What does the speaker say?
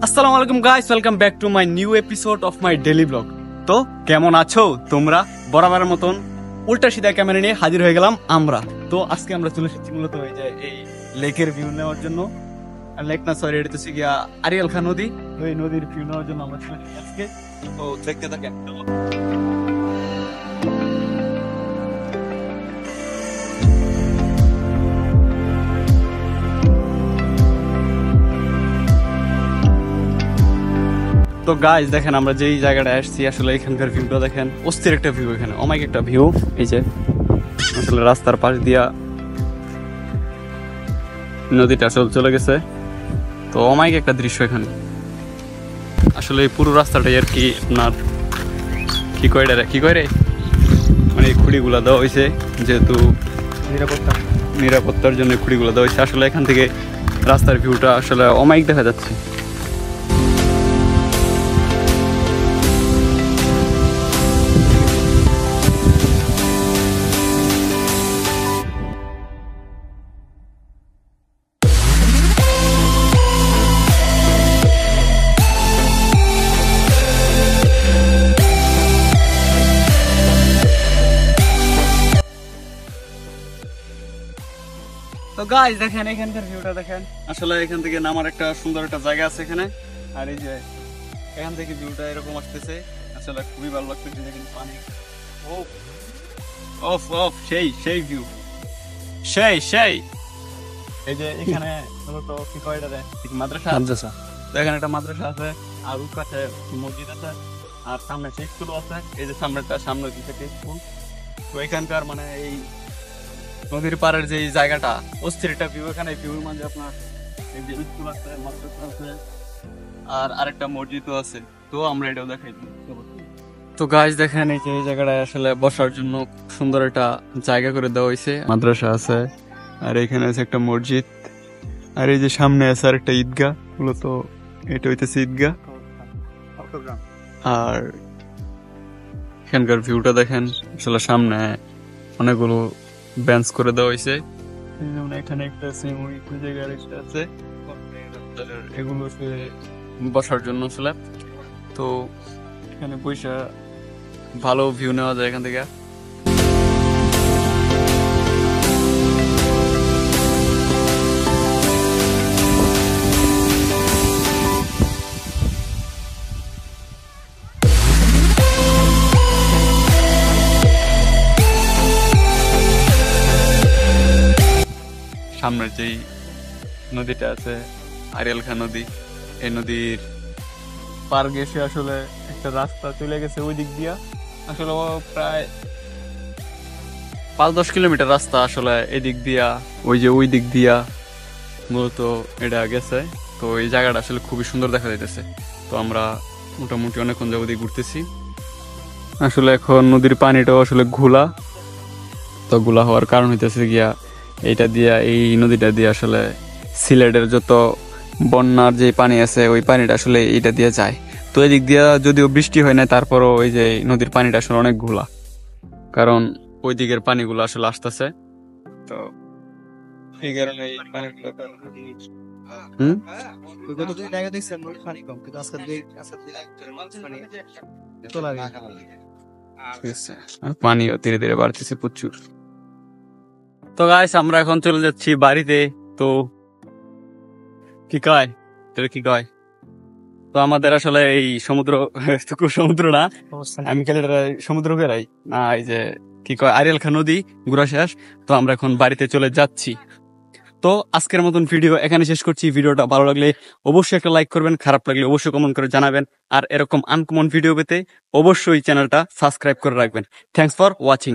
আসসালামু আলাইকুম guys, welcome back to my new episode of my daily blog. তো কেমন আছো তোমরা? বরাবরের মতন উল্টা সিধা ক্যামেরা নিয়ে হাজির হয়ে গেলাম আমরা। তো আজকে আমরা চলে এসেছি মূলত হয়ে যায় এই লেকের ভিউ নেওয়ার জন্য। আর লেক না, সরি, এটা হচ্ছে গিয়া আরিয়াল খান নদী। তো এই নদীর ভিউ নেওয়ার জন্য আমরা চলে এসেছি আজকে। তো দেখতে থাকেন। তো গাইস দেখেন, আমরা যেই জায়গাটা আসছি আসলে এখানকার ভিউটা দেখেন, অস্থির একটা ভিউ। এখানে অনেক একটা ভিউ। এই যে আসলে রাস্তার পাশ দিয়া নদীটা আসলে চলে গেছে। তো অনেক একটা দৃশ্য এখানে। আসলে এই পুরো রাস্তাটাই আর কি আপনার কি কয় রে মানে এই খুঁড়িগুলা দেওয়া হয়েছে, যেহেতু নিরাপত্তার জন্য খুঁড়িগুলো দেওয়া হয়েছে। আসলে এখান থেকে রাস্তার ভিউটা আসলে অনেক দেখা যাচ্ছে। তো গাইস দেখেন এখানকার ভিউটা দেখেন। আসলে এখান থেকে নামার একটা সুন্দর একটা জায়গা আছে এখানে। আর এই যে এখান থেকে ভিউটা এরকম আসতেছে, আসলে খুবই ভালো লাগতেছে। দেখেন পানি, অফ অফ অফ, সেই সেই ভিউ, সেই সেই। এই যে এখানে মূলত কি কয় এটা, মাদ্রাসা। তো এখানে একটা মাদ্রাসা আছে, আর ওর কাছে মসজিদ আছে, আর সামনে একটা স্কুল আছে। এই যে সামনে দিকে স্কুল। তো এখানকার মানে এই নদীর পাড়ের যে জায়গাটা, অস্থির একটা ভিউ। এখানে ভিউর মাঝে আপনার এই যে স্কুল আছে, মাদ্রাসা আছে, আর আরেকটা মসজিদও আছে। তো আমরা এটাও দেখাই দিই। তো গাইস দেখেন, এই যে এই জায়গাটায় আসলে বসার জন্য সুন্দর একটা জায়গা করে দেওয়া হয়েছে। মাদ্রাসা আছে, আর এখানে আছে একটা মসজিদ, আর এই যে সামনে আছে আর একটা ঈদগাহ। মূলত এটা হইতেছে ঈদগাহ। আর এখানকার ভিউটা দেখেন, আসলে সামনে অনেকগুলো বেঞ্চ করে দেওয়া হয়েছে। এখানে একটা আছে, ওই জায়গায় একটা আছে, এগুলো বসার জন্য আসলে। তো এখানে পয়সা ভালো ভিউ নেওয়া যায় এখান থেকে। সামনের যেই নদীটা আছে আরিয়াল খান নদী, এই নদীর পার গেছে আসলে একটা রাস্তা চলে গেছে ওই দিক দিয়া। আসলে প্রায় 5-10 কিলোমিটার রাস্তা আসলে এদিক দিয়া, ওই দিক দিয়া মূলত এটা গেছে। তো এই জায়গাটা আসলে খুবই সুন্দর দেখা যাইতেছে। তো আমরা মোটামুটি অনেকক্ষণ যাবত ঘুরতেছি। আসলে এখন নদীর পানিটাও আসলে ঘোলা। তো ঘোলা হওয়ার কারণ হইতেছে গিয়া এইটা দিয়া, এই নদীটা দিয়ে আসলে সিলেটের যত বন্যার যে পানি আছে ওই পানিটা আসলে এইটা দিয়ে যায়। তো এদিক দিয়া যদিও বৃষ্টি হয় না, তারপরও ওই যে নদীর পানিটা আসলে অনেক ঘোলা, কারণ ওই দিকের পানিগুলো আসলে আসতেছে। তো এই কারণে এই পানিগুলো পানিও ধীরে ধীরে বাড়তেছে প্রচুর। তো গাইস আমরা এখন চলে যাচ্ছি বাড়িতে। তো কি কয় তো আমাদের আসলে এই সমুদ্র না, আমি খেলে সমুদ্র বেড়াই না, এই যে কি কয় আরিয়াল খান নদী ঘোরা শেষ। তো আমরা এখন বাড়িতে চলে যাচ্ছি। তো আজকের মতন ভিডিও এখানে শেষ করছি। ভিডিওটা ভালো লাগলে অবশ্যই একটা লাইক করবেন, খারাপ লাগলে অবশ্যই কমেন্ট করে জানাবেন। আর এরকম আনকমন ভিডিও পেতে অবশ্যই চ্যানেলটা সাবস্ক্রাইব করে রাখবেন। Thanks for watching.